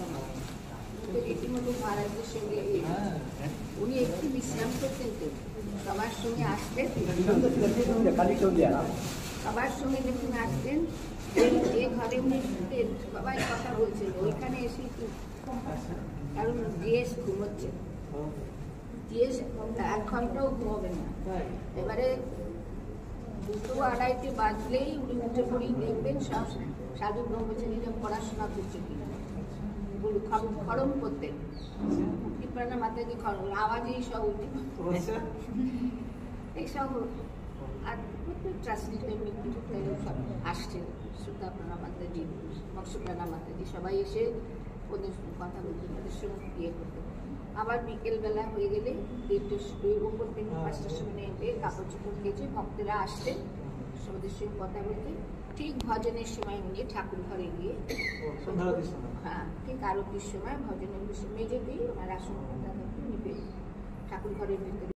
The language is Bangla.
সময় তো রীতিমতো মহারাজের সঙ্গে উনি একটু বিশ্রাম করতেন তো সবার সঙ্গে আসতেন, সবার সঙ্গে যখন আসতেন যে ঘরে উনি ঢুকতেন সবাই কথা বলছিল ওইখানে এসে কারণ জিএস ঘুমোচ্ছে, জিএস 1 ঘন্টাও ঘুমোবেন না। এবারে 2-2:30 বাজলেই উনি উঠে পড়েই দেখবেন সব সাধু ব্রহ্মচারীরা পড়াশোনা করছে কিনা, খড়ম করতেন উঠিপ্রাণা মাতাজি খড়ম আওয়াজেই সব উঠে এইসব। আর ট্রাস্টিড হয়ে মৃত্যু সব আসছেন, সুতা প্রাণা মাতাজি, মৎস্যপ্রাণা মাতাজি সবাই এসে ওদের কথা বলতেন, ওদের সঙ্গে ইয়ে করতেন। আবার বিকেলবেলা হয়ে গেলে 3টের উপর থেকে 5টার সময় এসে কাপড় চোপড় কেচে ভক্তরা আসতেন, ওদের সঙ্গে কথা বলতেন। ঠিক ভজনের সময় উনি ঠাকুর ঘরে গিয়ে হ্যাঁ ঠিক আরতির সময় ভজনের মেজে দিয়ে ওনার আসন নিবে ঠাকুর ঘরের ভিতরে।